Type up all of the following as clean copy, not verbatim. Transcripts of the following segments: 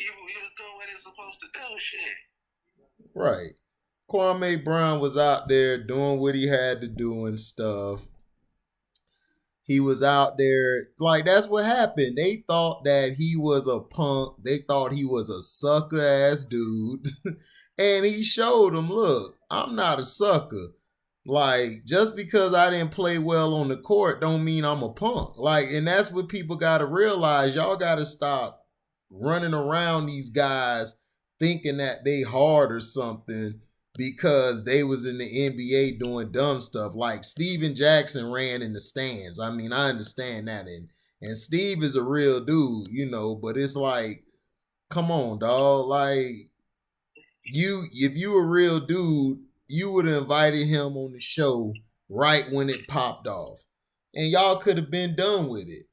he was doing what he was supposed to do. Shit. Right. Kwame Brown was out there doing what he had to do and stuff. He was out there, like, that's what happened. They thought that he was a punk. They thought he was a sucker ass dude. And he showed them, look, I'm not a sucker. Like, just because I didn't play well on the court don't mean I'm a punk. Like, and that's what people gotta realize. Y'all gotta stop running around these guys thinking that they hard or something because they was in the NBA doing dumb stuff. Like Steven Jackson ran in the stands. I mean, I understand that, and Steve is a real dude, you know, but it's like, come on, dog. Like, if you a real dude, you would have invited him on the show right when it popped off. And y'all could have been done with it.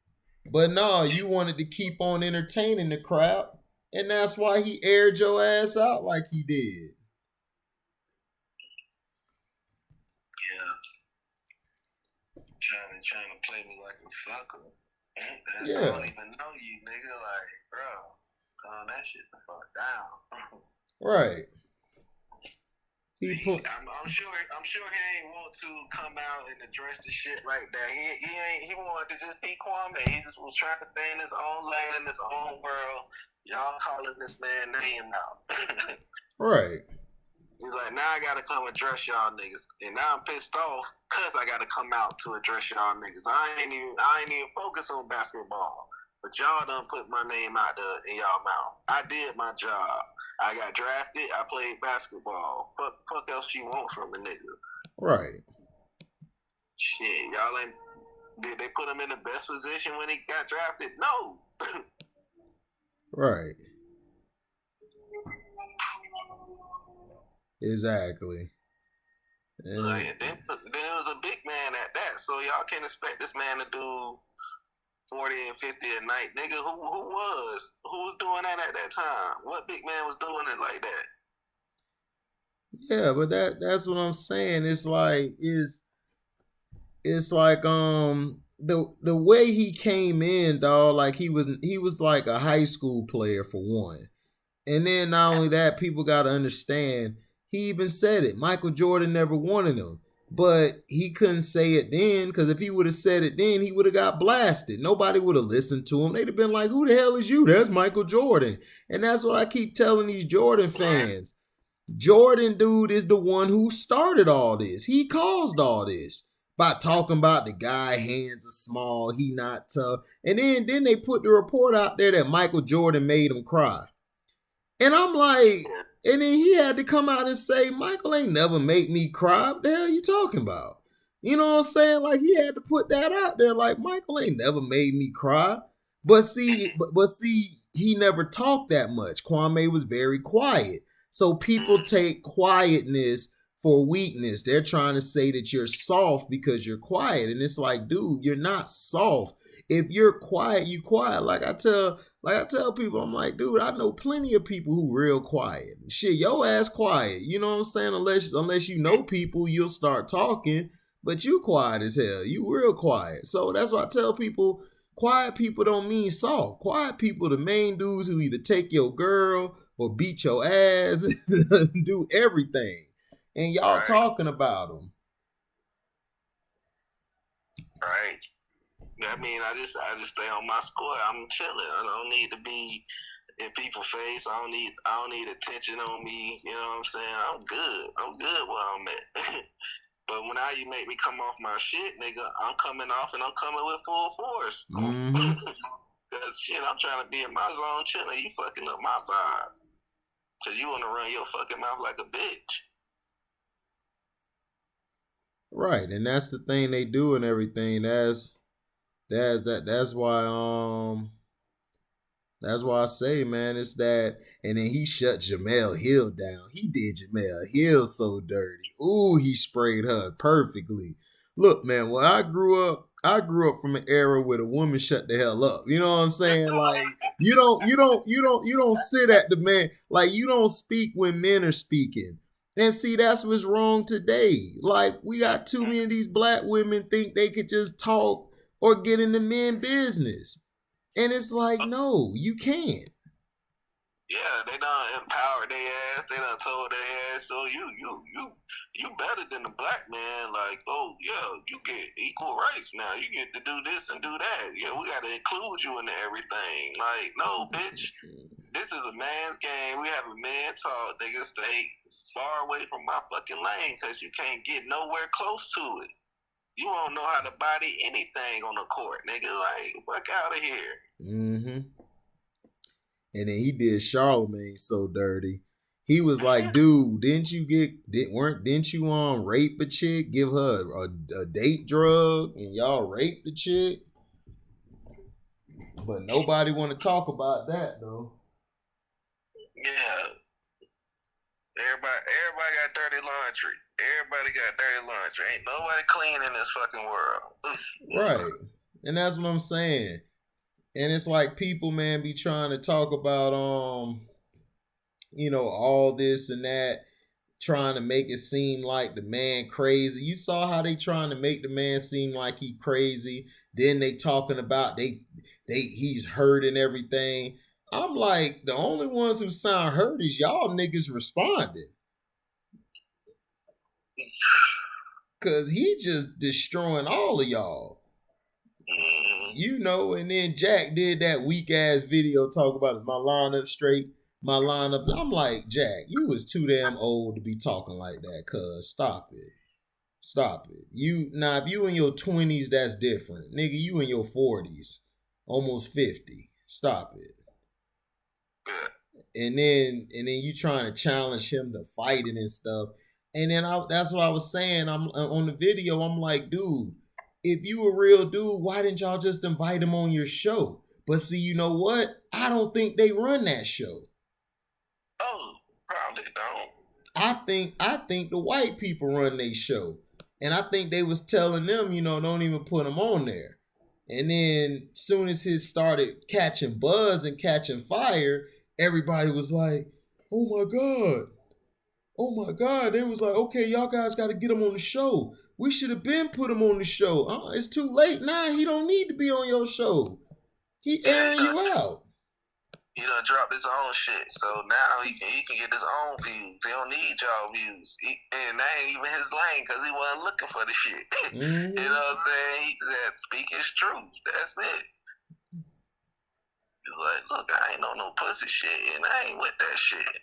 But no, you wanted to keep on entertaining the crowd. And that's why he aired your ass out like he did. Yeah. Trying to play me like a sucker. I Yeah. don't even know you, nigga. Like, bro, calm that shit the fuck down. Right. I'm sure he ain't want to come out and address the shit like that. He wanted to just be Kwame. He just was trying to stay in his own lane in his own world. Y'all calling this man name out. Right. He's like, now I gotta come address y'all niggas. And now I'm pissed off because I gotta come out to address y'all niggas. I ain't even focus on basketball. But y'all done put my name out there in y'all mouth. I did my job. I got drafted. I played basketball. Fuck else you want from a nigga? Right. Shit, y'all ain't. Did they put him in the best position when he got drafted? No. Right. Exactly. And then it was a big man at that. So y'all can't expect this man to do 40 and 50 a night. Nigga, who was doing that at that time? What big man was doing it like that? Yeah, but that's what I'm saying. It's like the way he came in, dog, like he was like a high school player for one. And then not only that, people gotta understand, he even said it. Michael Jordan never wanted him. But he couldn't say it then, because if he would have said it then, he would have got blasted. Nobody would have listened to him. They'd have been like, who the hell is you? That's Michael Jordan. And that's what I keep telling these Jordan fans. Jordan, dude, is the one who started all this. He caused all this by talking about the guy hands are small, he not tough. And then they put the report out there that Michael Jordan made him cry. And I'm like, and then he had to come out and say, Michael ain't never made me cry. What the hell you talking about? You know what I'm saying? Like, he had to put that out there. Like, Michael ain't never made me cry. But see, he never talked that much. Kwame was very quiet. So people take quietness for weakness. They're trying to say that you're soft because you're quiet. And it's like, dude, you're not soft. If you're quiet, you quiet. Like I tell people, I'm like, dude, I know plenty of people who real quiet. Shit, your ass quiet. You know what I'm saying? Unless you know people, you'll start talking. But you quiet as hell. You real quiet. So that's why I tell people, quiet people don't mean soft. Quiet people, the main dudes who either take your girl or beat your ass, do everything. And y'all talking about them. Right. I mean, I just stay on my square. I'm chilling. I don't need to be in people's face. I don't need attention on me. You know what I'm saying? I'm good where I'm at. But when you make me come off my shit, nigga, I'm coming off and I'm coming with full force. Mm-hmm. Cause shit, I'm trying to be in my zone chilling. You fucking up my vibe. Cause you want to run your fucking mouth like a bitch. Right, and that's the thing they do and everything. That's why I say, man, it's that. And then he shut Jamel Hill down. He did Jamel Hill so dirty. Ooh, he sprayed her perfectly. Look, man, when I grew up from an era where the woman shut the hell up. You know what I'm saying? Like, you don't sit at the man. Like, you don't speak when men are speaking. And see, that's what's wrong today. Like, we got too many of these black women think they could just talk or get into men business. And it's like, no, you can't. Yeah, they done empowered their ass. They done told their ass, so you better than the black man. Like, oh yeah, you get equal rights now. You get to do this and do that. Yeah, we got to include you into everything. Like, no, bitch, this is a man's game. We have a man talk. Nigga, stay far away from my fucking lane because you can't get nowhere close to it. You don't know how to body anything on the court, nigga. Like, fuck out of here. Mm-hmm. And then he did Charlemagne so dirty. He was like, dude, didn't you rape a chick, give her a date drug, and y'all raped the chick? But nobody want to talk about that though. Yeah. Everybody got dirty laundry. Everybody got dirty laundry. Ain't nobody clean in this fucking world. Right. And that's what I'm saying. And it's like people, man, be trying to talk about all this and that, trying to make it seem like the man crazy. You saw how they trying to make the man seem like he crazy. Then they talking about he's hurt and everything. I'm like, the only ones who sound hurt is y'all niggas responding. Cause he just destroying all of y'all. And then Jack did that weak ass video talk about is my lineup straight? My lineup. I'm like, Jack, you was too damn old to be talking like that, cuz stop it. Stop it. If you in your 20s, that's different. Nigga, you in your 40s, almost 50. Stop it. And then you trying to challenge him to fighting and stuff. And then that's what I was saying. I'm on the video, I'm like, dude, if you a real dude, why didn't y'all just invite him on your show? But see, you know what? I don't think they run that show. Oh, probably don't. I think the white people run their show. And I think they was telling them, don't even put him on there. And then soon as it started catching buzz and catching fire, everybody was like, oh my God. Oh my God. They was like, okay, y'all guys got to get him on the show. We should have been put him on the show. It's too late. Nah, he don't need to be on your show. He airing you out. He done dropped his own shit, so now he can get his own views. He don't need y'all views, and that ain't even his lane because he wasn't looking for the shit. Mm-hmm. You know what I'm saying? He just had to speak his truth. That's it. He's like, look, I ain't on no pussy shit, and I ain't with that shit.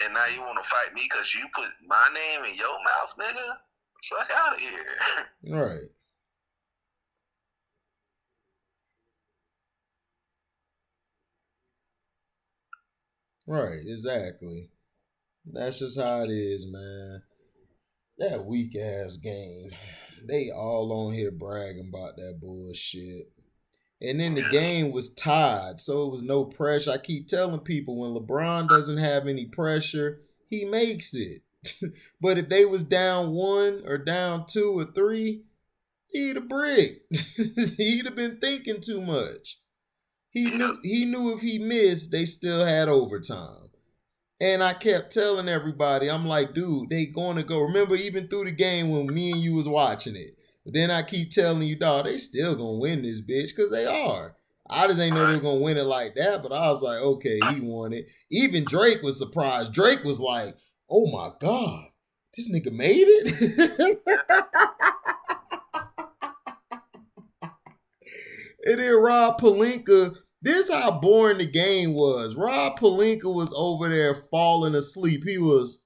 And now you want to fight me because you put my name in your mouth, nigga? Fuck out of here. Right. Right, exactly. That's just how it is, man. That weak ass game. They all on here bragging about that bullshit. And then the game was tied, so it was no pressure. I keep telling people when LeBron doesn't have any pressure, he makes it. But if they was down 1 or down 2 or 3, he'd have bricked. He'd have been thinking too much. He knew if he missed, they still had overtime. And I kept telling everybody, I'm like, dude, they going to go. Remember, even through the game when me and you was watching it. But then I keep telling you, dog, they still going to win this bitch because they are. I just ain't know they were going to win it like that. But I was like, okay, he won it. Even Drake was surprised. Drake was like, oh my God, this nigga made it? And then Rob Pelinka, this how boring the game was. Rob Pelinka was over there falling asleep. He was,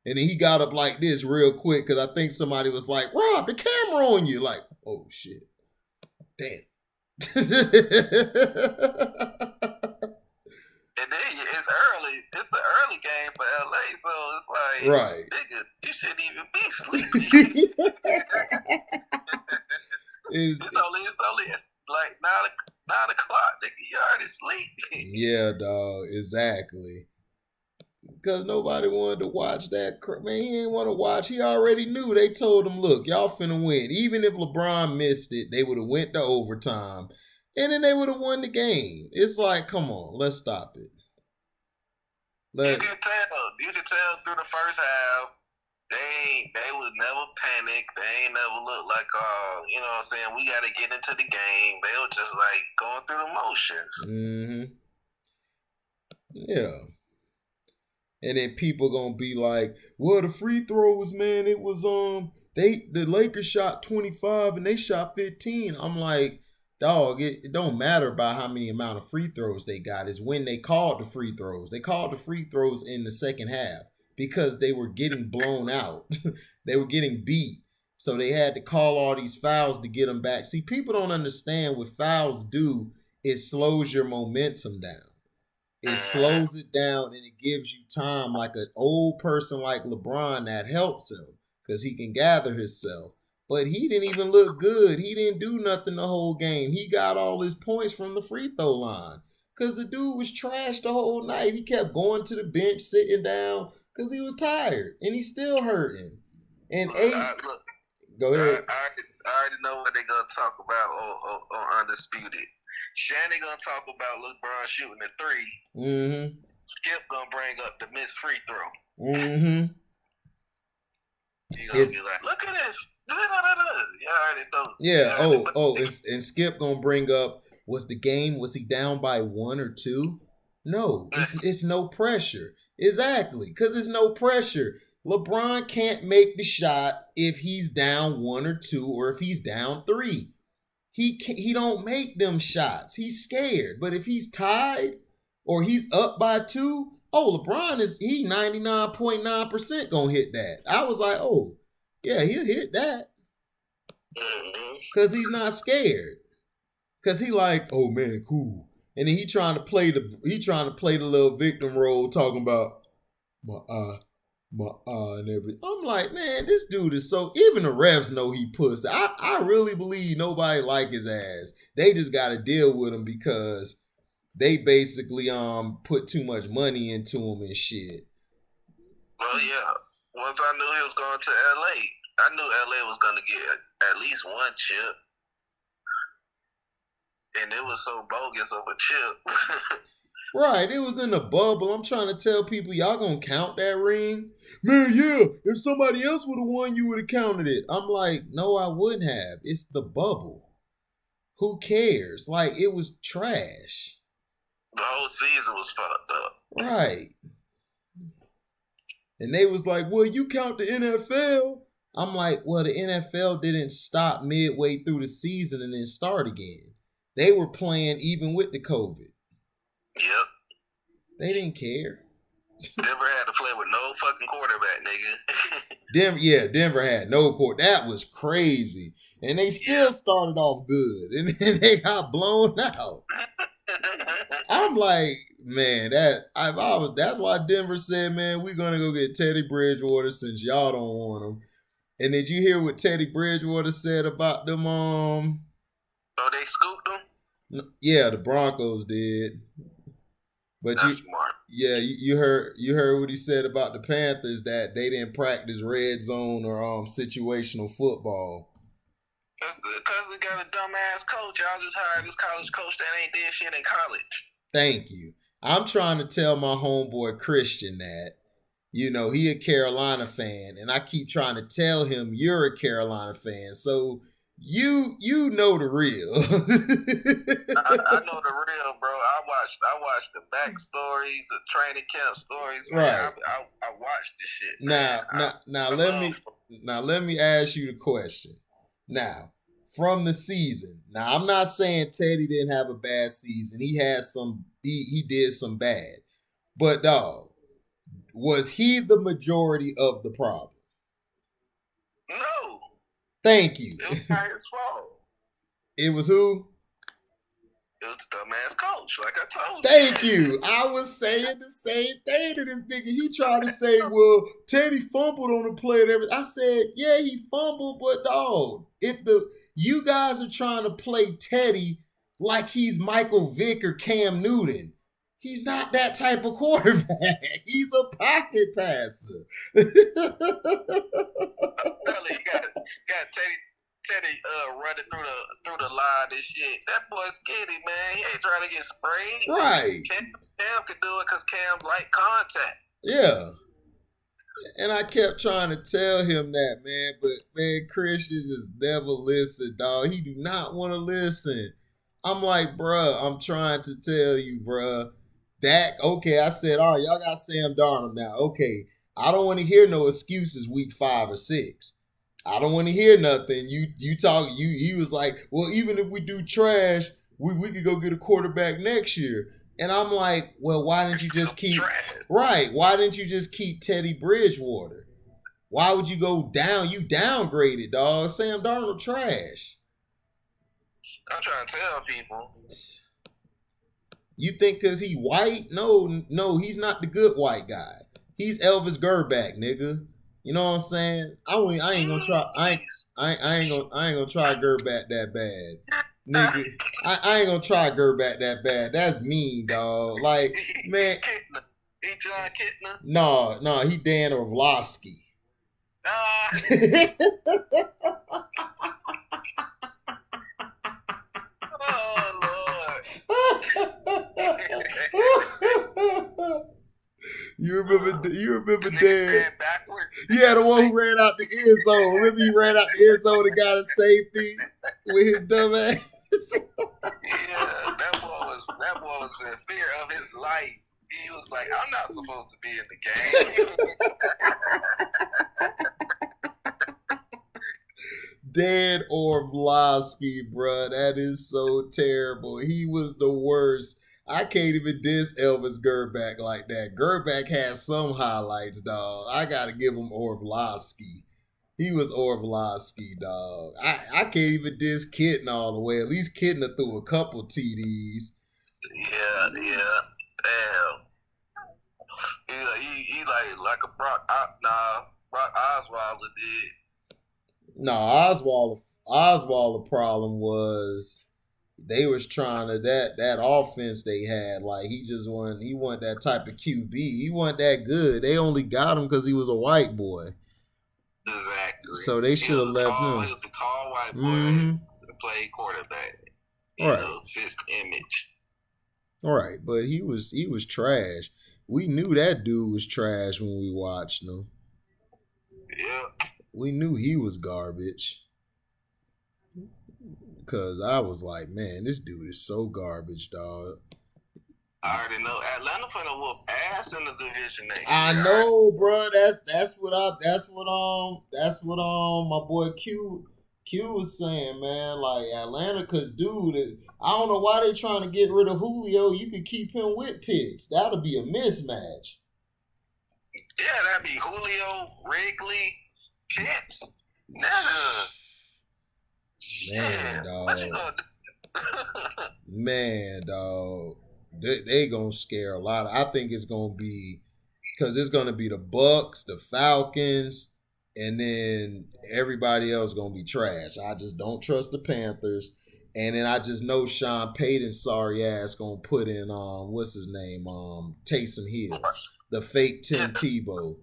and then he got up like this real quick because I think somebody was like, Rob, the camera on you. Like, oh shit. Damn. And then it's early. It's the early game for LA, so it's like, right. Nigga, you shouldn't even be sleeping. It's only like 9 o'clock, nigga. You already sleep. Yeah, dog. Exactly. Because nobody wanted to watch that. Man, he didn't want to watch. He already knew. They told him, look, y'all finna win. Even if LeBron missed it, they would have went to overtime. And then they would have won the game. It's like, come on, let's stop it. You can tell through the first half, they was never panicked. They ain't never looked like, you know what I'm saying, we got to get into the game. They were just like going through the motions. Mm-hmm. Yeah. And then people gonna be like, well, the free throws, man, it was the Lakers shot 25 and they shot 15. I'm like, dog, it don't matter about how many amount of free throws they got. Is when they called the free throws. They called the free throws in the second half because they were getting blown out. They were getting beat. So they had to call all these fouls to get them back. See, people don't understand what fouls do. It slows your momentum down. It slows it down and it gives you time, like an old person like LeBron, that helps him because he can gather himself. But he didn't even look good. He didn't do nothing the whole game. He got all his points from the free throw line because the dude was trash the whole night. He kept going to the bench, sitting down because he was tired and he's still hurting. And go ahead. I already know what they're gonna talk about on Undisputed. Shannon gonna talk about LeBron shooting a 3. Mm-hmm. Skip gonna bring up the missed free throw. Mm-hmm. He gonna be like, look at this. You already know. Yeah. And Skip gonna bring up, was he down by 1 or 2? No, it's no pressure. Exactly, because it's no pressure. LeBron can't make the shot if he's down 1 or 2 or if he's down 3. He don't make them shots. He's scared. But if he's tied or he's up by 2, LeBron he 99.9% gonna hit that. I was like, oh, yeah, he'll hit that. Cause he's not scared. Cause he like, oh man, cool. And then he trying to play the little victim role, talking about my eye and everything. I'm like, man, this dude is so, even the refs know he pussy. I really believe nobody like his ass. They just gotta deal with him because they basically put too much money into him and shit. Well, yeah. Once I knew he was going to LA, I knew LA was gonna get at least 1 chip. And it was so bogus of a chip. Right, it was in the bubble. I'm trying to tell people, y'all gonna count that ring? Man, yeah, if somebody else would have won, you would have counted it. I'm like, no, I wouldn't have. It's the bubble. Who cares? Like, it was trash. The whole season was fucked up. Right. And they was like, well, you count the NFL? I'm like, well, the NFL didn't stop midway through the season and then start again. They were playing even with the COVID. Yep. They didn't care. Denver had to play with no fucking quarterback, nigga. Denver had no court. That was crazy. And they still started off good. And then they got blown out. I'm like, man, that's why Denver said, man, we're gonna go get Teddy Bridgewater since y'all don't want him. And did you hear what Teddy Bridgewater said about them? Oh, they scooped them? Yeah, the Broncos did. But that's smart. Yeah, you heard what he said about the Panthers, that they didn't practice red zone or situational football. That's because they got a dumbass coach. Y'all just hired this college coach that ain't did shit in college. Thank you. I'm trying to tell my homeboy Christian that, he a Carolina fan, and I keep trying to tell him you're a Carolina fan. So you know the real. I know the real, bro. I watched the backstories, the training camp stories. Man. Right. I watched this shit. Now let me ask you the question. Now, from the season. Now, I'm not saying Teddy didn't have a bad season. He had he did some bad. But dog, was he the majority of the problem? No. Thank you. It was not his fault. It was who? It was the dumbass coach, like I told you. Thank you. I was saying the same thing to this nigga. He tried to say, well, Teddy fumbled on the play and everything. I said, yeah, he fumbled, but dog, you guys are trying to play Teddy like he's Michael Vick or Cam Newton. He's not that type of quarterback. He's a pocket passer. Really, you got Teddy running through the line and shit. That boy's skinny, man. He ain't trying to get sprayed. Right. Cam can do it because Cam like contact. Yeah. And I kept trying to tell him that, man. But, man, Christian just never listened, dog. He do not want to listen. I'm like, bruh, I'm trying to tell you, bruh. Dak, okay, I said, all right, y'all got Sam Darnold now. Okay, I don't want to hear no excuses week 5 or 6. I don't want to hear nothing. You talk, he was like, well, even if we do trash, we could go get a quarterback next year. And I'm like, well, why didn't you just keep right? Why didn't you just keep Teddy Bridgewater? Why would you go down? You downgraded, dog. Sam Darnold trash. I'm trying to tell people. You think because he white? No, he's not the good white guy. He's Elvis Gerback, nigga. You know what I'm saying? I ain't gonna try. I ain't gonna try Gerback that bad, nigga. I ain't gonna try Gerback that bad. That's mean, dog. Like, man. He John Kittner? No, he Dan Orlovsky. Oh Lord. You remember Dan? Backwards. Yeah, the one who ran out the end zone. Remember he ran out the end zone and got a safety with his dumb ass. Yeah, that boy was in fear of his life. He was like, I'm not supposed to be in the game. Dan Orlovsky, bruh. That is so terrible. He was the worst. I can't even diss Elvis Gerback like that. Gerback has some highlights, dog. I gotta give him Orlovsky. He was Orlovsky, dog. I can't even diss Kitten all the way. At least Kitten threw a couple TDs. Yeah. Damn. He like a Brock Osweiler did. No, Oswald, the problem was they was trying to that offense they had. Like he wasn't that type of QB. He wasn't that good. They only got him because he was a white boy. Exactly. So they should have left him. He was a tall white boy that played quarterback. You know, fits the image. All right, but he was trash. We knew that dude was trash when we watched him. Yeah. We knew he was garbage. Because I was like, man, this dude is so garbage, dog. I already know Atlanta finna whoop ass in the division next year. I know, bro. That's what my boy Q was saying, man. Like Atlanta, cause dude, I don't know why they trying to get rid of Julio. You could keep him with picks. That'll be a mismatch. Yeah, that'd be Julio, Wrigley, Pitts. Man, dog. Man, dog. They gonna scare a lot. I think it's gonna be because it's gonna be the Bucks, the Falcons, and then everybody else gonna be trash. I just don't trust the Panthers, and then I just know Sean Payton's sorry ass gonna put in what's his name Taysom Hill, the fake Tim Tebow.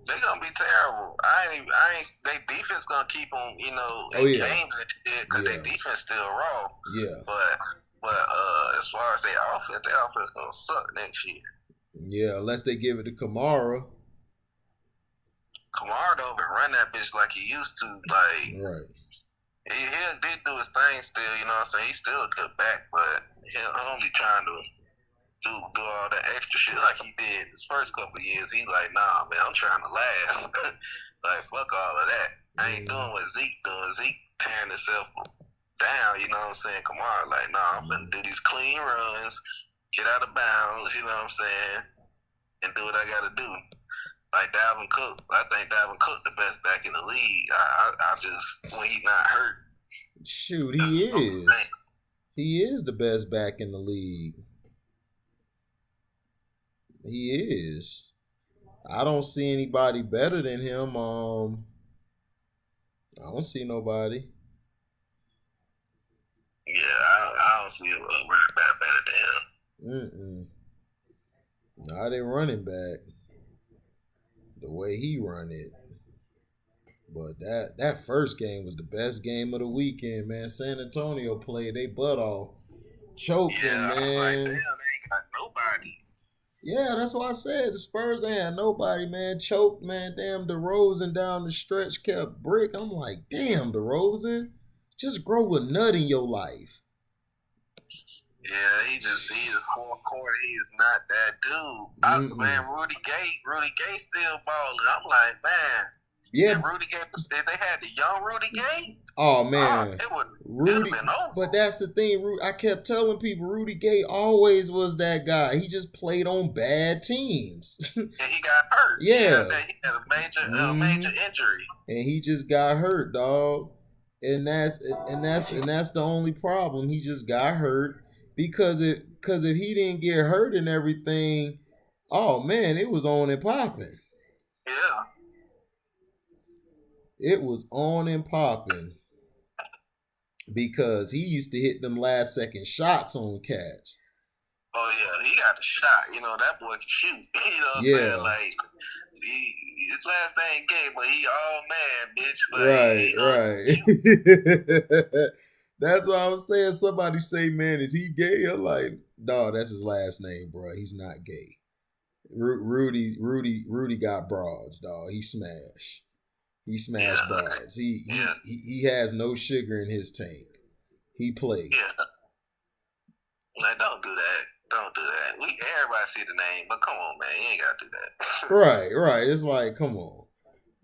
They're gonna be terrible. I ain't. They defense gonna keep them, in games and shit because their defense still raw. Yeah. But as far as their offense gonna suck next year. Yeah, unless they give it to Kamara. Kamara don't even run that bitch like he used to. Like, right. He did do his thing still. You know what I'm saying? He's still a good back, but he'll only trying to do all that extra shit like he did his first couple of years. He like, nah, man, I'm trying to last. Like, fuck all of that. I ain't doing what Zeke doing. Zeke tearing himself down, you know what I'm saying? Kamara, like, nah, I'm finna do these clean runs, get out of bounds, you know what I'm saying, and do what I gotta do. Like Dalvin Cook, I think Dalvin Cook the best back in the league. I just, when he not hurt. Shoot, he is. He is the best back in the league. He is. I don't see anybody better than him. I don't see nobody. Yeah, I don't see a running back better than him. Not a running back. The way he run it. But that first game was the best game of the weekend, man. San Antonio played they butt off. Choked them, man. I was like, damn, they ain't got nobody. Yeah, that's why I said the Spurs ain't had nobody, man. Choked, man. Damn, DeRozan down the stretch kept brick. I'm like, damn, DeRozan, just grow a nut in your life. Yeah, he's a fourth quarter. He is not that dude. Man, Rudy Gay still balling. I'm like, man. Yeah. Rudy Gay, if they had the young Rudy Gay, oh man, it would Rudy. have been over. But that's the thing. I kept telling people Rudy Gay always was that guy. He just played on bad teams. And he got hurt. Yeah, he had a major injury, and he just got hurt, dog. And that's the only problem. He just got hurt because if he didn't get hurt and everything, oh man, it was on and popping. Yeah. It was on and popping because he used to hit them last second shots on cats. Oh yeah, he got a shot. That boy can shoot. You know what I'm saying? Like his last name Gay, but he all man, bitch. But right. That's what I was saying. Somebody say, man, is he gay? I'm like, dog, that's his last name, bro. He's not gay. Rudy got broads, dog. He smashed. He smashed broads. He has no sugar in his tank. He played. Yeah. Like, don't do that. Don't do that. Everybody see the name, but come on, man, you ain't gotta do that. Right. It's like, come on.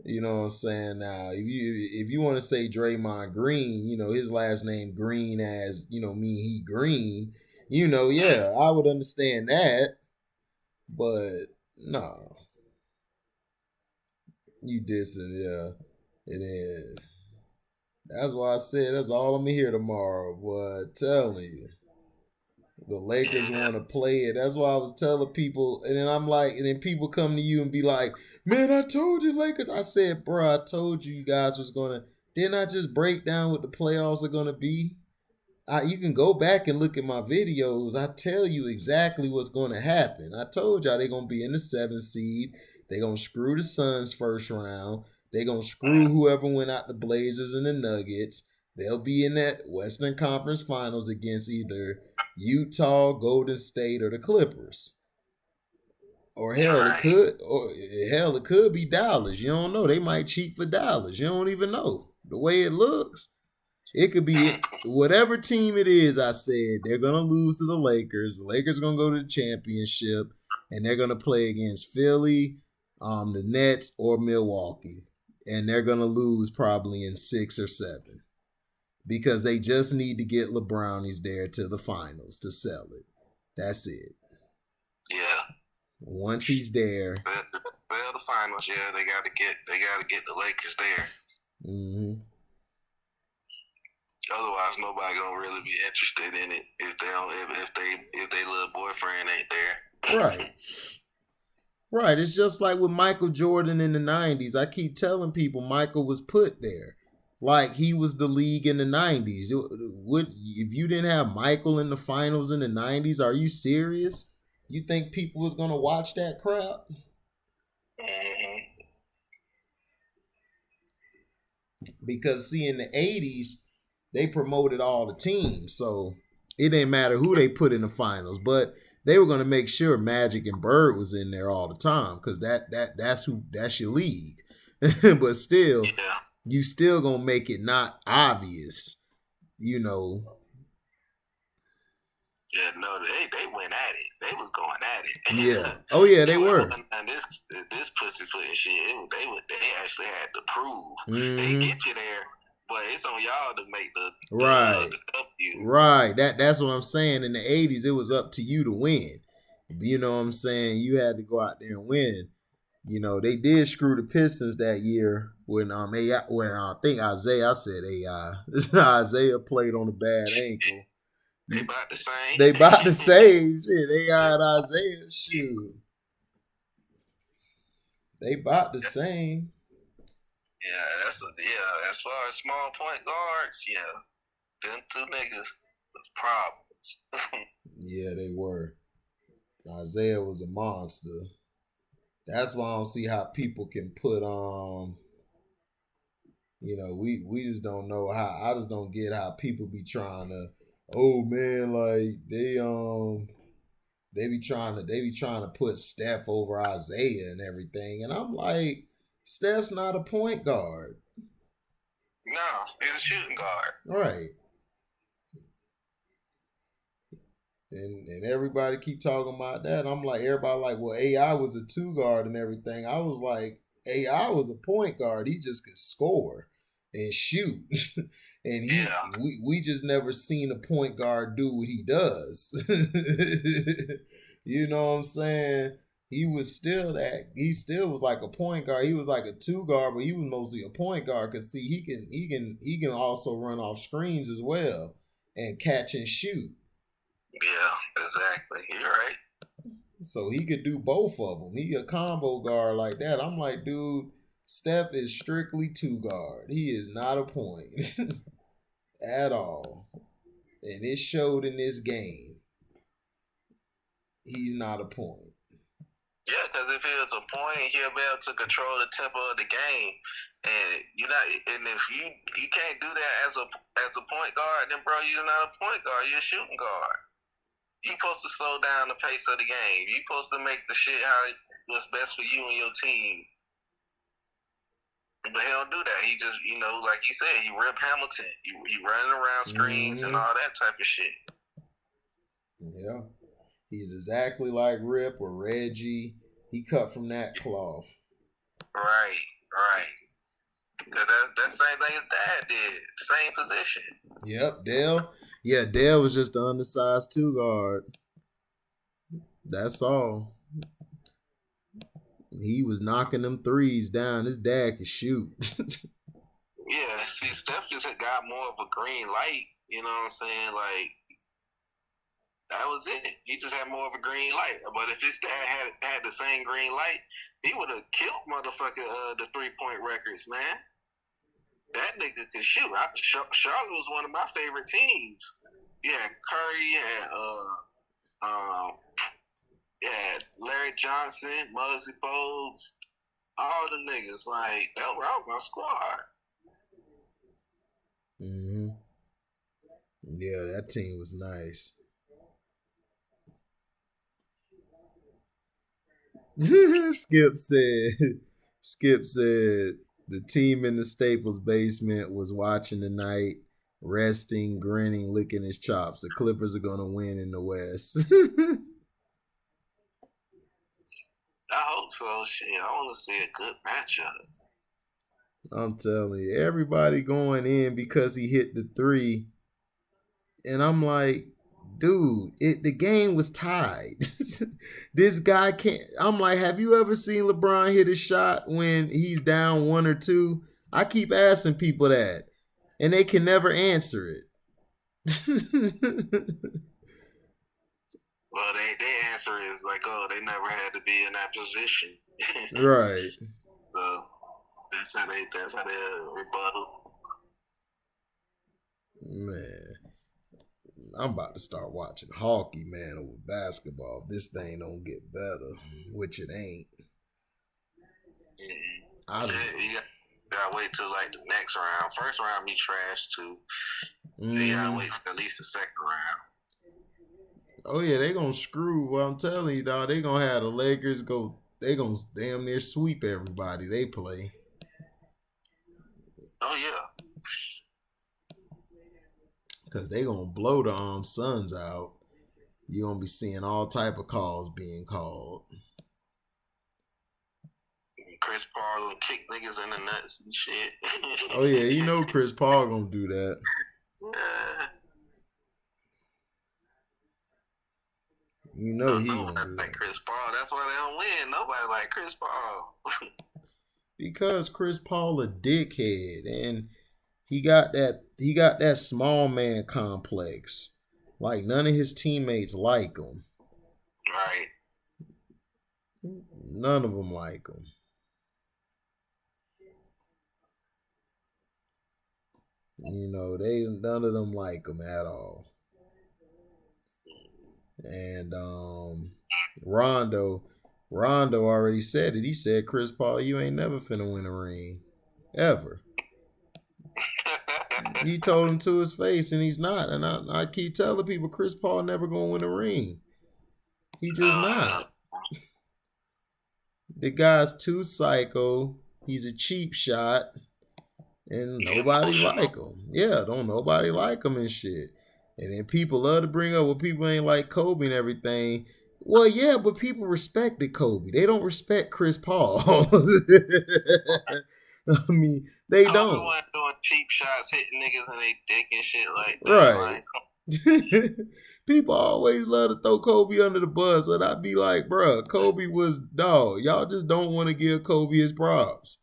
You know what I'm saying? Now, if you want to say Draymond Green, his last name Green as, mean he green, yeah, I would understand that. But no. You dissing, yeah. And then that's why I said that's all I'm gonna hear tomorrow, boy. Telling you. The Lakers want to play it. That's why I was telling people, and then I'm like, and then people come to you and be like, man, I told you Lakers. I said, bro, I told you guys was gonna. Didn't I just break down what the playoffs are gonna be? You can go back and look at my videos. I tell you exactly what's gonna happen. I told y'all they're gonna be in the 7th seed. They're gonna screw the Suns first round. They're gonna screw whoever went out the Blazers and the Nuggets. They'll be in that Western Conference Finals against either Utah, Golden State, or the Clippers. Or hell, it could be Dallas. You don't know. They might cheat for Dallas. You don't even know. The way it looks, it could be whatever team it is. I said they're gonna lose to the Lakers. The Lakers are gonna go to the championship, and they're gonna play against Philly, the Nets, or Milwaukee, and they're gonna lose probably in 6 or 7. Because they just need to get LeBrownies there to the finals to sell it. That's it. Yeah. Once he's there. Well, the finals, yeah, they gotta get the Lakers there. Mm-hmm. Otherwise, nobody gonna really be interested in it if they little boyfriend ain't there. Right. Right. It's just like with Michael Jordan in the 90s. I keep telling people Michael was put there. Like he was the league in the 90s. If you didn't have Michael in the finals in the 90s, are you serious? You think people was going to watch that crap? Mm-hmm. Because see, in the 80s, they promoted all the teams. So it didn't matter who they put in the finals. But they were going to make sure Magic and Bird was in there all the time. Because that's your league. But still... Yeah. You still gonna make it not obvious, Yeah, no, they went at it. They was going at it. Yeah. Oh yeah, they were. And this pussy putting shit, they actually had to prove. Mm-hmm. They get you there, but it's on y'all to make the W. Right. That's what I'm saying. In the 80s, it was up to you to win. You know what I'm saying? You had to go out there and win. They did screw the Pistons that year when I think Isaiah played on a bad ankle. They about the same. Shit. AI and Isaiah, shoot. They about the same. Yeah, as far as small point guards, yeah. Them two niggas was problems. Yeah, they were. Isaiah was a monster. That's why I don't see how people can put we just don't know how. I just don't get how people be trying to, oh man, like they be trying to put Steph over Isaiah and everything. And I'm like, Steph's not a point guard. No, he's a shooting guard. Right. And everybody keep talking about that. I'm like, everybody like, well, AI was a 2 guard and everything. I was like, AI was a point guard. He just could score and shoot. And we just never seen a point guard do what he does. You know what I'm saying? He still was like a point guard. He was like a 2 guard, but he was mostly a point guard. Cause see, he can also run off screens as well and catch and shoot. Yeah, exactly. You're right. So he could do both of them. He a combo guard like that. I'm like, dude, Steph is strictly 2 guard. He is not a point at all. And it showed in this game. He's not a point. Yeah, because if he was a point, he'll be able to control the tempo of the game. And if you can't do that as a point guard, then bro, you're not a point guard. You're a shooting guard. You're supposed to slow down the pace of the game. You're supposed to make the shit how what's best for you and your team. But he don't do that. He just, like you said, he Rip Hamilton. He running around screens and all that type of shit. Yeah. He's exactly like Rip or Reggie. He cut from that cloth. Right. That same thing his dad did. Same position. Yep, Dale. Yeah, Dale was just the undersized 2 guard. That's all. He was knocking them threes down. His dad could shoot. Yeah, see, Steph just got more of a green light. You know what I'm saying? Like, that was it. He just had more of a green light. But if his dad had the same green light, he would have killed motherfucker the 3-point records, man. That nigga could shoot. Charlotte was one of my favorite teams. Yeah, Curry and Larry Johnson, Muggsy Bogues, all the niggas. Like, that was my squad. Mm-hmm. Yeah, that team was nice. Skip said the team in the Staples basement was watching tonight, resting, grinning, licking his chops. The Clippers are gonna win in the West. I hope so. Shit, I want to see a good matchup. I'm telling you, everybody going in because he hit the 3. And I'm like, dude, the game was tied. This guy can't. I'm like, have you ever seen LeBron hit a shot when he's down 1 or 2? I keep asking people that, and they can never answer it. Well, their answer is like, oh, they never had to be in that position. Right. So that's how they rebuttal. Man, I'm about to start watching hockey, man, over basketball. If this thing don't get better, which it ain't. Mm-hmm. You gotta wait till like the next round. First round be trash too. You gotta wait till at least the second round. Oh yeah, they gonna screw. Well, I'm telling you, dog, they gonna have the Lakers go. They gonna damn near sweep everybody they play. Oh yeah. Because they gonna blow the Suns out. You're gonna be seeing all type of calls being called. Chris Paul will kick niggas in the nuts and shit. Oh yeah, you know Chris Paul gonna do that. You know he gonna do that. Chris Paul. That's why they don't win. Nobody like Chris Paul. Because Chris Paul a dickhead, and he got that small man complex. Like none of his teammates like him. Right. None of them like him. You know, none of them like him at all. And Rondo already said it. He said, Chris Paul, you ain't never finna win a ring. Ever. He told him to his face, and he's not. And I keep telling people, Chris Paul never gonna win a ring. He just not. The guy's too psycho. He's a cheap shot. And nobody like him. Yeah, don't nobody like him and shit. And then people love to bring up, well, people ain't like Kobe and everything. Well, yeah, but people respected Kobe. They don't respect Chris Paul. I mean, they Kobe don't. wasn't doing cheap shots, hitting niggas in their dick and shit like that. Right. Like, People always love to throw Kobe under the bus, and I'd be like, bruh, Kobe was dog. Y'all just don't want to give Kobe his props.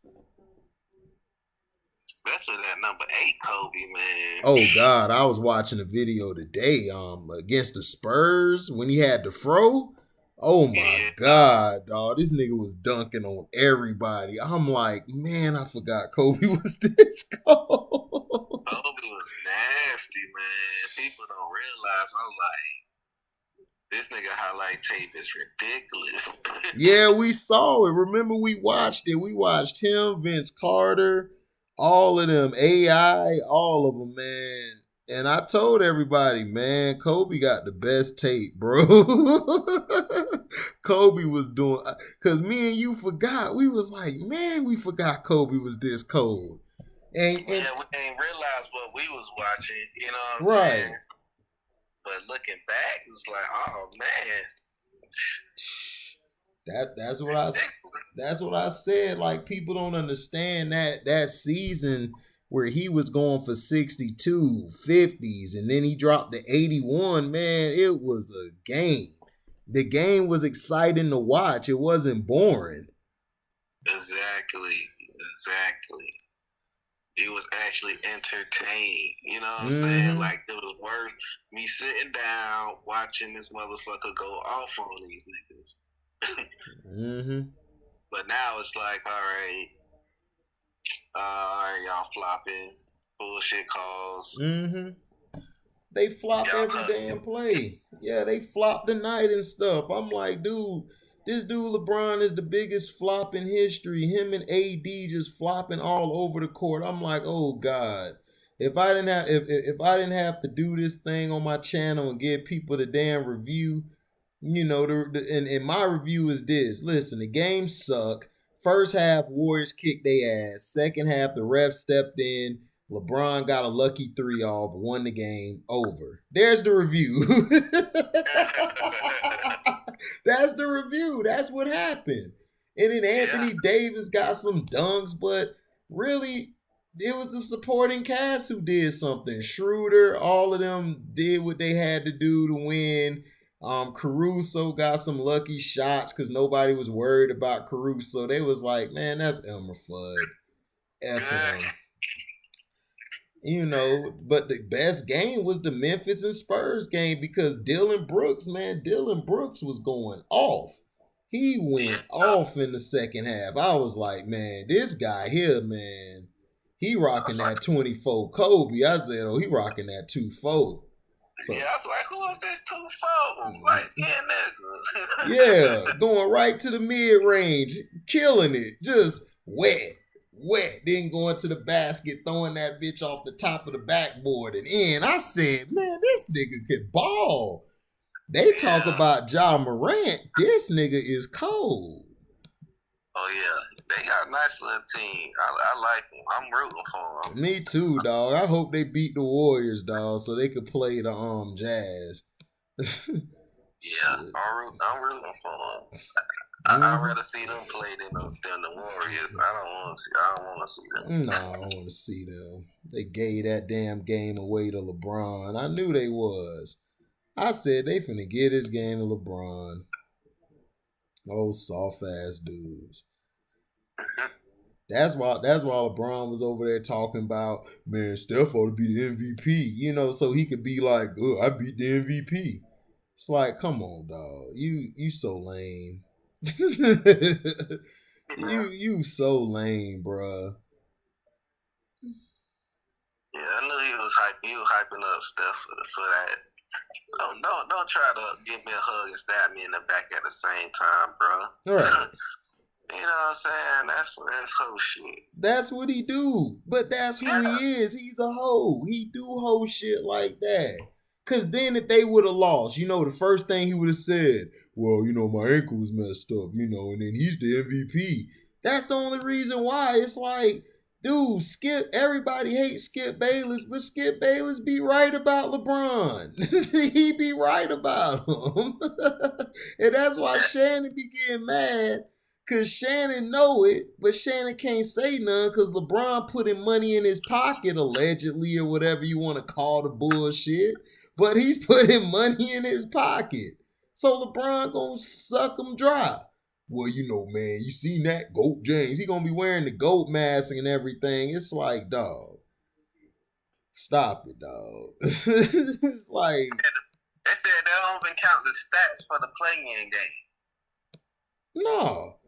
especially that number 8 Kobe, man. Oh God, I was watching a video today, against the Spurs when he had the fro. Oh my God, dog, this nigga was dunking on everybody. I'm like, man, I forgot Kobe was this cold. Kobe was nasty, man. People don't realize. I'm like, this nigga highlight tape is ridiculous. Yeah, we saw it. Remember, we watched it. We watched him, Vince Carter, all of them, AI, all of them, man. And I told everybody, man, Kobe got the best tape, bro. Kobe was doing, because me and you forgot. We was like, man, we forgot Kobe was this cold. And yeah, we ain't realized what we was watching, you know what I'm saying? But looking back, it's like, oh man. That's what I said. Like, people don't understand that season where he was going for 62, 50s, and then he dropped to 81. Man, it was a game. The game was exciting to watch. It wasn't boring. Exactly. It was actually entertained. You know what I'm saying? Like, it was worth me sitting down watching this motherfucker go off on these niggas. But now it's like, all right, y'all flopping, bullshit calls. They flop every damn play. Yeah, they flop the night and stuff. I'm like, dude, this dude LeBron is the biggest flop in history. Him and AD just flopping all over the court. I'm like, oh God. If I didn't have to do this thing on my channel and give people the damn review, you know, and my review is this. Listen, the game suck. First half, Warriors kicked their ass. Second half, the ref stepped in. LeBron got a lucky 3 off, won the game, over. There's the review. That's the review. That's what happened. And then Anthony Davis got some dunks, but really, it was the supporting cast who did something. Schroeder, all of them did what they had to do to win. Caruso got some lucky shots because nobody was worried about Caruso. They was like, man, that's Elmer Fudd. F him. You know, but the best game was the Memphis and Spurs game because Dylan Brooks was going off. He went off in the second half. I was like, man, this guy here, man, he rocking that 24 Kobe. I said, oh, he rocking that 2-4. So, yeah, I was like, who is this 2-4? Light skin nigga. Yeah, going right to the mid-range, killing it, just wet, then going to the basket, throwing that bitch off the top of the backboard and in. I said, man, this nigga could ball. They talk about Ja Morant. This nigga is cold. Oh, yeah. They got a nice little team. I like them. I'm rooting for them. Me too, dog. I hope they beat the Warriors, dog, so they could play the Jazz. Yeah, I'm rooting for them. I'd rather see them play than the Warriors. I don't want to see them. No, I don't want to see them. They gave that damn game away to LeBron. I knew they was. I said they finna get this game to LeBron. Oh, soft ass dudes. That's why LeBron was over there talking about, man, Steph ought to be the MVP, you know, so he could be like, oh, I beat the MVP. It's like, come on, dog. You so lame. you so lame, bruh. Yeah, I knew he was hyping up Steph for that. Don't try to give me a hug and stab me in the back at the same time, bro. Right. You know what I'm saying? That's hoe shit. That's what he do. But that's who he is. He's a hoe. He do hoe shit like that. Because then if they would have lost, you know, the first thing he would have said, well, you know, my ankle was messed up, you know, and then he's the MVP. That's the only reason why. It's like, Dude, everybody hates Skip Bayless, but Skip Bayless be right about LeBron. He be right about him. And that's why Shannon be getting mad, because Shannon know it, but Shannon can't say none because LeBron putting money in his pocket, allegedly, or whatever you want to call the bullshit. But he's putting money in his pocket. So LeBron gonna suck him dry. Well, you know, man, you seen that GOAT James. He gonna be wearing the GOAT mask and everything. It's like, dog, stop it, dog. It's like, they said they don't even count the stats for the play-in game. No,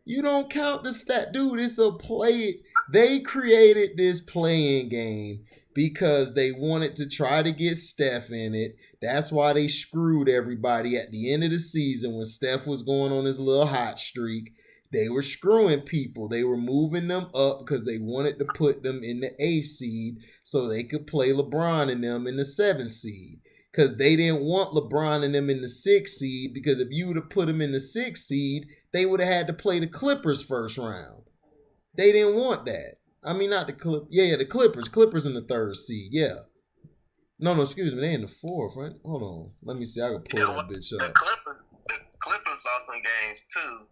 you don't count the stat, dude. It's a play. They created this playing game because they wanted to try to get Steph in it. That's why they screwed everybody at the end of the season when Steph was going on his little hot streak. They were screwing people. They were moving them up because they wanted to put them in the 8th seed so they could play LeBron and them in the 7th seed. Because they didn't want LeBron and them in the 6th seed, because if you would have put them in the 6th seed, they would have had to play the Clippers first round. They didn't want that. I mean, not the Clippers. Yeah, the Clippers. Clippers in the 3rd seed, yeah. No, excuse me. They in the 4th, right? Hold on. Let me see. I can pull that bitch up. The Clippers lost some games, too.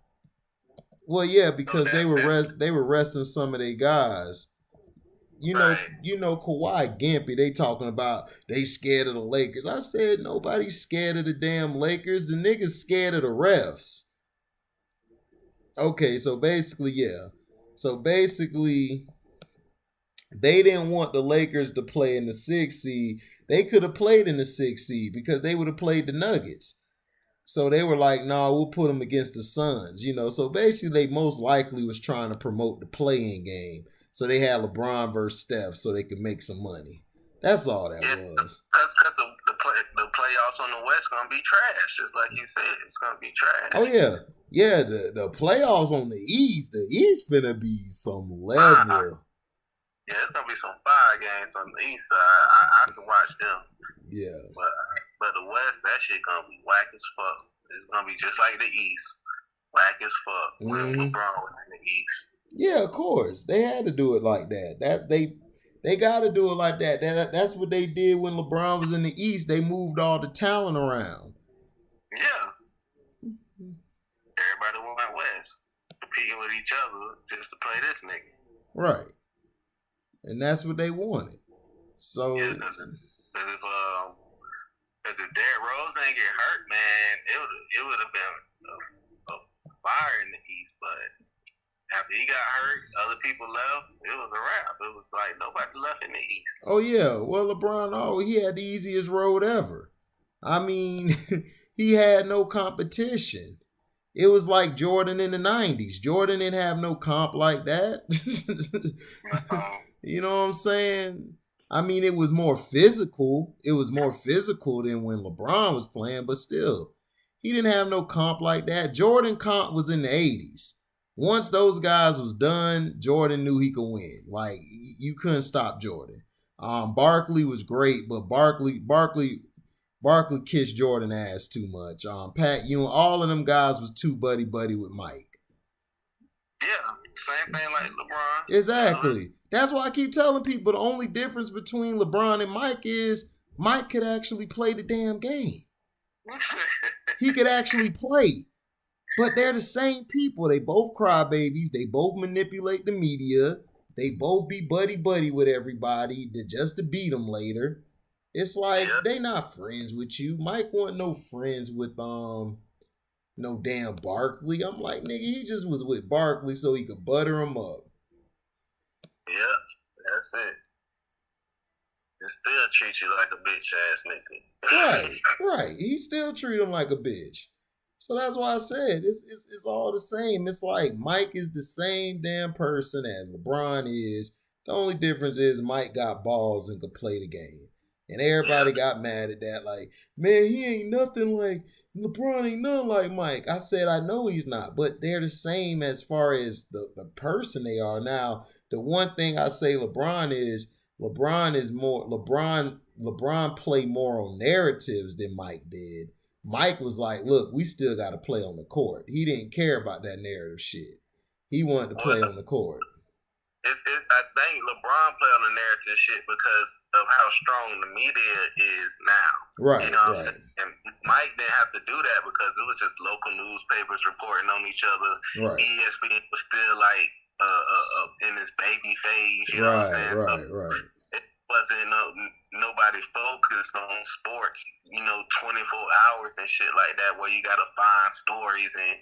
Well, yeah, because they were resting some of their guys. You know, Kawhi Gimpy, they talking about they scared of the Lakers. I said nobody's scared of the damn Lakers. The niggas scared of the refs. Okay, so basically, yeah. So basically, they didn't want the Lakers to play in the 6th seed. They could have played in the 6th seed because they would have played the Nuggets. So they were like, nah, we'll put them against the Suns, you know. So basically, they most likely was trying to promote the play-in game. So they had LeBron versus Steph so they could make some money. That's all that was. That's because the playoffs on the West going to be trash, just like you said. It's going to be trash. Oh, yeah. Yeah, the playoffs on the East finna be some level. Yeah, it's going to be some fire games on the East side. I can watch them. Yeah. But the West, that shit going to be whack as fuck. It's going to be just like the East. Whack as fuck when LeBron was in the East. Yeah, of course. They had to do it like that. They got to do it like that. That's what they did when LeBron was in the East. They moved all the talent around. Yeah. Everybody went West, competing with each other just to play this nigga. Right. And that's what they wanted. So yeah, because if Derrick Rose ain't get hurt, man, it would have been a fire in the East, but after he got hurt, other people left, it was a wrap. It was like nobody left in the East. Oh, yeah. Well, LeBron, he had the easiest road ever. I mean, he had no competition. It was like Jordan in the 90s. Jordan didn't have no comp like that. You know what I'm saying? I mean, it was more physical. It was more physical than when LeBron was playing, but still, he didn't have no comp like that. Jordan comp was in the 80s. Once those guys was done, Jordan knew he could win. Like, you couldn't stop Jordan. Barkley was great, but Barkley kissed Jordan ass too much. Pat Ewing, all of them guys was too buddy with Mike. Yeah, same thing like LeBron. Exactly. That's why I keep telling people the only difference between LeBron and Mike is Mike could actually play the damn game. He could actually play. But they're the same people. They both crybabies. They both manipulate the media. They both be buddy with everybody just to beat them later. It's like they not friends with you. Mike wasn't no friends with no damn Barkley. I'm like, nigga, he just was with Barkley so he could butter him up. Yep, that's it. They still treat you like a bitch ass nigga. Right. He still treat him like a bitch. So that's why I said it's all the same. It's like Mike is the same damn person as LeBron is. The only difference is Mike got balls and could play the game. And everybody got mad at that. Like, man, he ain't nothing like LeBron, ain't nothing like Mike. I said, I know he's not, but they're the same as far as the person they are. Now, the one thing I say LeBron play more on narratives than Mike did. Mike was like, look, we still got to play on the court. He didn't care about that narrative shit. He wanted to play on the court. I think LeBron play on the narrative shit because of how strong the media is now. Right, You know what I'm right. saying? And Mike didn't have to do that because it was just local newspapers reporting on each other. Right. ESPN was still like in this baby phase. You know what I'm saying? Right. It wasn't nobody focused on sports. 24 hours and shit like that, where you gotta find stories and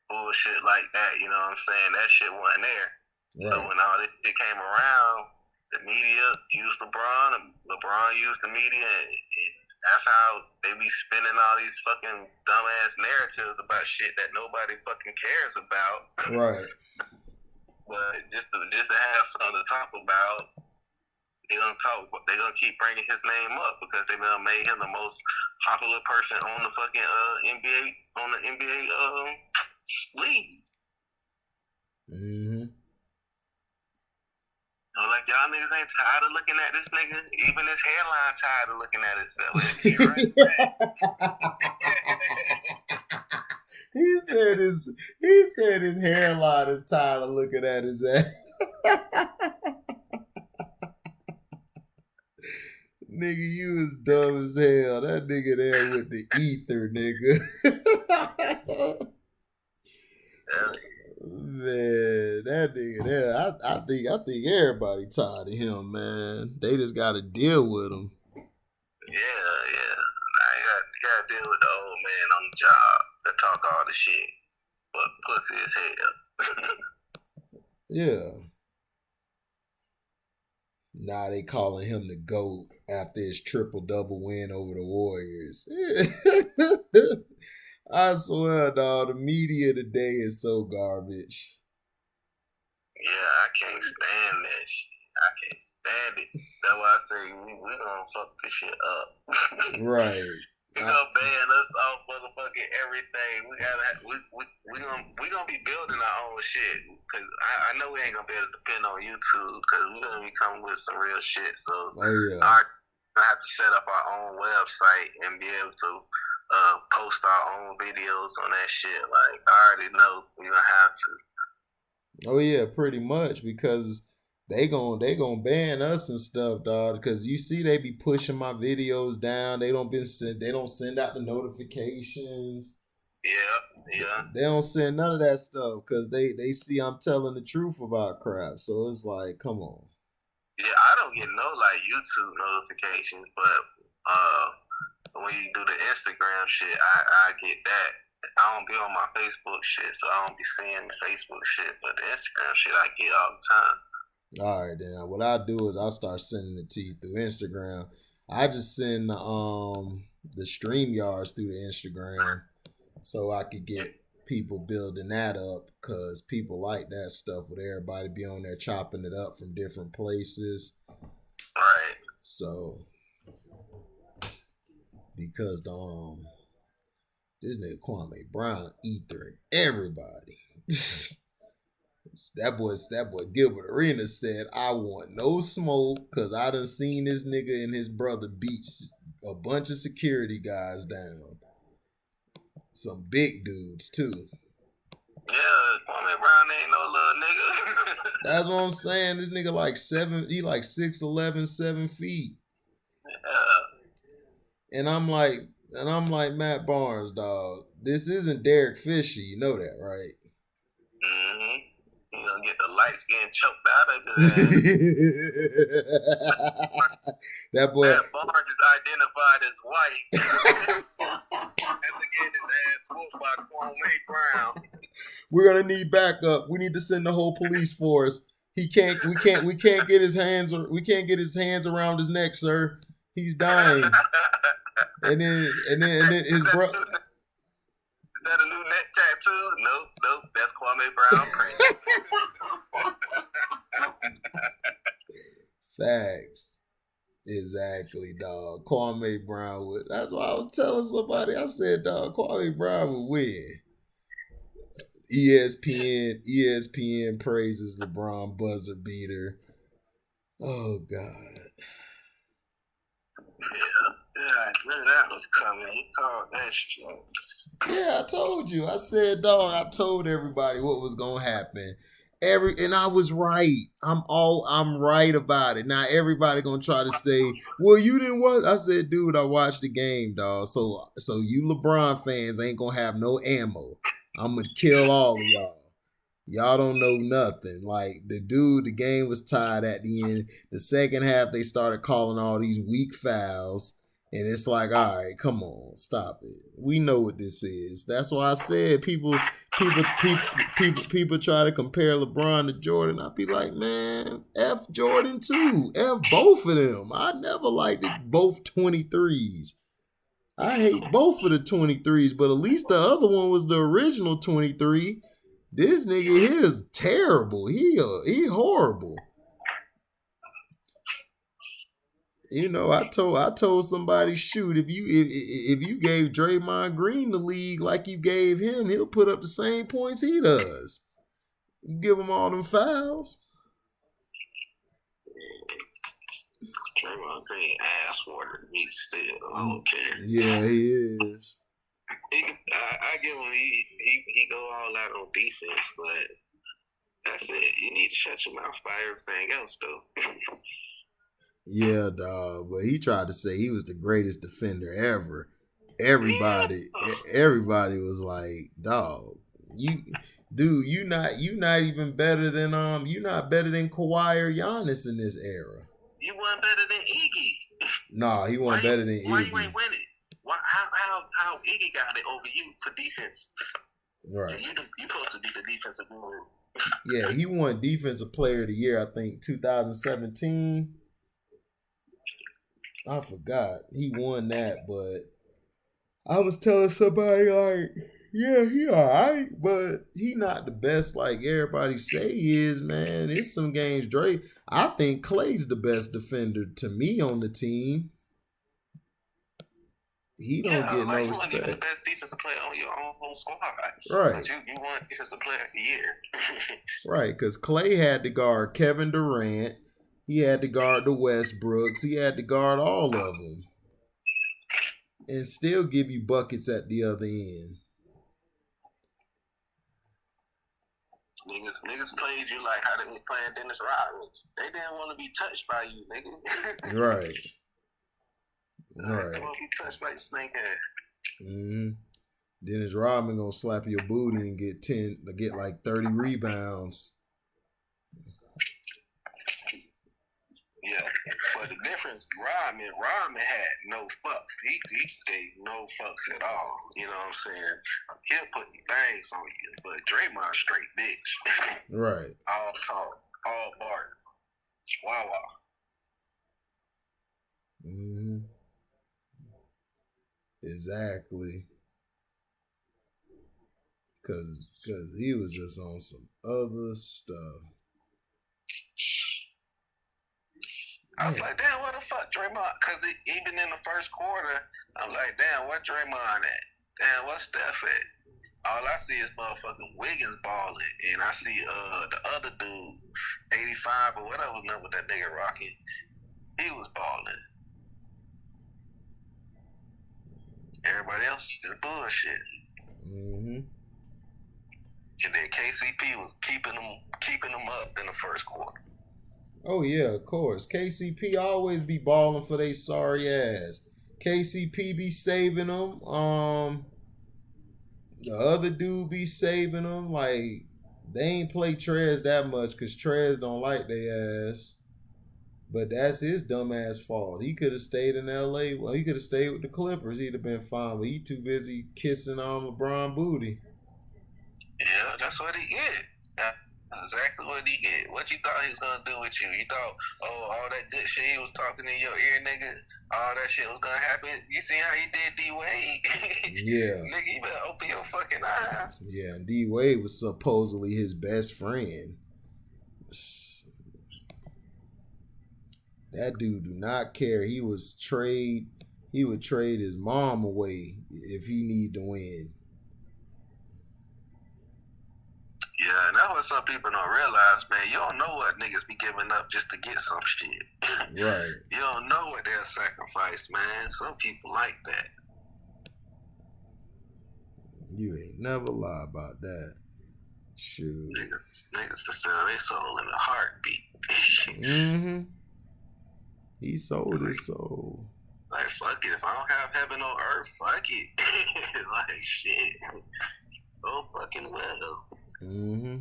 bullshit like that. You know what I'm saying? That shit wasn't there. Right. So when all this shit came around, the media used LeBron, and LeBron used the media, and that's how they be spinning all these fucking dumbass narratives about shit that nobody fucking cares about. Right. But just to have something to talk about, they're gonna keep bringing his name up because they done made him the most popular person on the fucking NBA league. Mm-hmm. Like, y'all niggas ain't tired of looking at this nigga. Even his hairline tired of looking at itself. He said his hairline is tired of looking at his ass. Nigga, you is dumb as hell. That nigga there with the ether, nigga. Man, that nigga there, I think everybody tired of him, man. They just gotta deal with him. Yeah. You gotta deal with the old man on the job that talk all the shit, but pussy as hell. Yeah. Now they calling him the GOAT after his triple-double win over the Warriors. I swear, dog, the media today is so garbage. Yeah, I can't stand that shit. I can't stand it. That's why I say we gonna fuck this shit up. Right. We gonna ban us off motherfucking everything. We gonna be building our own shit. Cause I know we ain't gonna be able to depend on YouTube because we gonna be coming with some real shit. So I have to set up our own website and be able to post our own videos on that shit. Like, I already know we gonna have to. Oh yeah, pretty much, because they gon' ban us and stuff, dog. Because you see, they be pushing my videos down. They don't send out the notifications. Yeah. They don't send none of that stuff because they see I'm telling the truth about crap. So it's like, come on. Yeah, I don't get no like YouTube notifications, but when you do the Instagram shit, I get that. I don't be on my Facebook shit, so I don't be seeing the Facebook shit, but the Instagram shit I get all the time. All right, then. What I do is I start sending it to you through Instagram. I just send the StreamYards through the Instagram so I could get people building that up because people like that stuff with everybody be on there chopping it up from different places. Right. So because this nigga Kwame Brown ethering everybody. That boy Gilbert Arenas said, I want no smoke because I done seen this nigga and his brother beat a bunch of security guys down. Some big dudes too. Yeah, Kwame Brown ain't no little nigga. That's what I'm saying. This nigga like 6'11", 7 feet. Yeah. And I'm like Matt Barnes, dog. This isn't Derek Fisher, you know that, right? Mm-hmm. You gonna get the light skin choked out of his ass. That boy Matt Barnes is identified as white. That's again his ass whooped by Kwame Brown. We're gonna need backup. We need to send the whole police force. We can't get his hands around his neck, sir. He's dying. and then his brother. Is that a new neck tattoo? Nope. That's Kwame Brown print. Facts. Exactly, dog. Kwame Brown would. That's why I was telling somebody. I said, dog, Kwame Brown would win. ESPN praises LeBron buzzer beater. Oh God. Yeah, that was coming. He called that shit. Yeah, I told you. I said, dog, I told everybody what was gonna happen. And I was right. I'm right about it. Now everybody gonna try to say, well, you didn't watch. I said, dude, I watched the game, dog. So you LeBron fans ain't gonna have no ammo. I'm gonna kill all of y'all. Y'all don't know nothing. Like the game was tied at the end. The second half, they started calling all these weak fouls. And it's like, all right, come on, stop it. We know what this is. That's why I said people try to compare LeBron to Jordan. I'd be like, man, F Jordan too. F both of them. I never liked it, both 23s. I hate both of the 23s, but at least the other one was the original 23. This nigga here is terrible. He horrible. You know, I told somebody, shoot, if you gave Draymond Green the league like you gave him, he'll put up the same points he does. You give him all them fouls. Draymond Green ass watered me still. I don't care. Yeah, he is. I give him he go all out on defense, but that's it. You need to shut your mouth about everything else though. Yeah, dog. But he tried to say he was the greatest defender ever. Everybody was like, dog, you not even better than you not better than Kawhi or Giannis in this era. You weren't better than Iggy. Nah, he wasn't better than Iggy. Why you ain't winning? How Iggy got it over you for defense? Right. You supposed to be the defensive guru. Yeah, he won Defensive Player of the Year, I think, 2017. I forgot. He won that, but I was telling somebody like, yeah, he alright, but he not the best like everybody say he is, man. It's some games Dre. I think Clay's the best defender to me on the team. He don't get no respect. You wasn't even the best defensive player on your own squad. Right. But you won defensive player of the year. Right, because Clay had to guard Kevin Durant. He had to guard the Westbrooks. He had to guard all of them. And still give you buckets at the other end. Niggas played you like how they was playing Dennis Rodman. They didn't want to be touched by you, nigga. Right. Right. They want to be touched by your snake head. Mm-hmm. Dennis Rodman gonna slap your booty and get like 30 rebounds. Yeah, but the difference, Rodman had no fucks. He gave no fucks at all. You know what I'm saying? He'll put things on you, but Draymond straight bitch. Right. All talk, all bark, chihuahua. Mm-hmm. Exactly. Cause he was just on some other stuff. I was like, damn, what the fuck, Draymond? Because even in the first quarter, I'm like, damn, what Draymond at? Damn, what Steph at? All I see is motherfucking Wiggins balling, and I see the other dude, 85 or whatever number that nigga rocking, he was balling. Everybody else is bullshit. Mm-hmm. And then KCP was keeping them up in the first quarter. Oh yeah, of course. KCP always be balling for they sorry ass. KCP be saving them. The other dude be saving them. Like they ain't play Trez that much because Trez don't like they ass. But that's his dumb ass fault. He could have stayed in LA. Well, he could have stayed with the Clippers. He'd have been fine. But he too busy kissing on LeBron booty. Yeah, that's what he get. That's exactly what he get. What you thought he was gonna do with you? You thought, all that good shit he was talking in your ear, nigga, all that shit was gonna happen. You see how he did D-Wade? Yeah. Nigga, you better open your fucking eyes. Yeah, and D-Wade was supposedly his best friend. That dude do not care. He would trade his mom away if he need to win. Yeah, and that's what some people don't realize, man. You don't know what niggas be giving up just to get some shit. Right. You don't know what they'll sacrifice, man. Some people like that. You ain't never lie about that. Shoot. Niggas to sell their soul in a heartbeat. Mm-hmm. He sold his soul. Like, fuck it. If I don't have heaven on earth, fuck it. Like, shit. Oh, fucking well. Mm-hmm.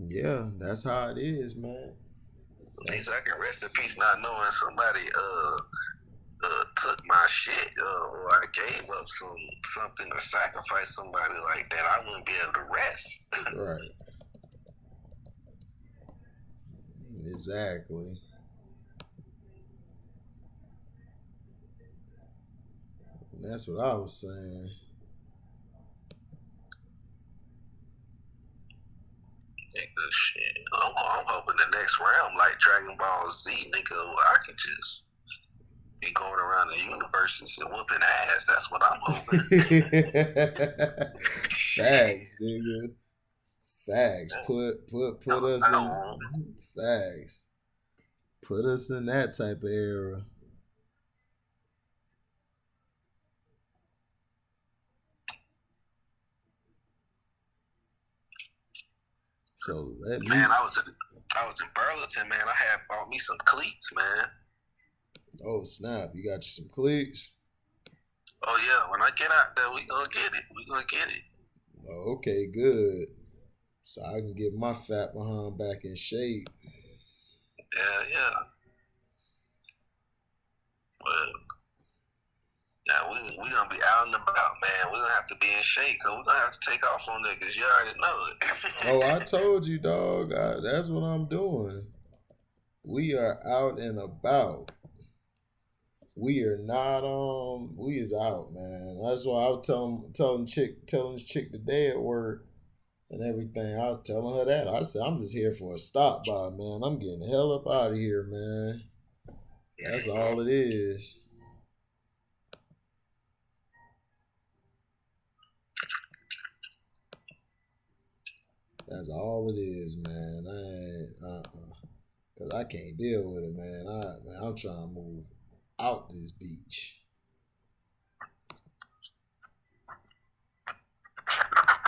Yeah, that's how it is, man. At least I can rest in peace not knowing somebody took my shit or I gave up something or sacrificed somebody like that. I wouldn't be able to rest. Right. Exactly. That's what I was saying. Nigga, shit. I'm hoping the next round, like Dragon Ball Z, nigga, I can just be going around the universe and whooping ass. That's what I'm hoping. Facts, nigga. Facts. Put us in facts. Put us in that type of era. So let me. Man, I was in Burlington, man. I had bought me some cleats, man. Oh snap! You got you some cleats. Oh yeah, when I get out there, we gonna get it. We gonna get it. Oh, okay, good. So I can get my fat behind back in shape. Yeah. Well, now we gonna be out and about, man. We gonna have to be in shape, cause we gonna have to take off on niggas. You already know it. Oh, I told you, dog. That's what I'm doing. We are out and about. We are not we is out, man. That's why I was telling this chick today at work and everything. I was telling her that. I said, I'm just here for a stop by, man. I'm getting the hell up out of here, man. That's all it is. That's all it is, man. I ain't cause I can't deal with it, man. I'm trying to move out this beach.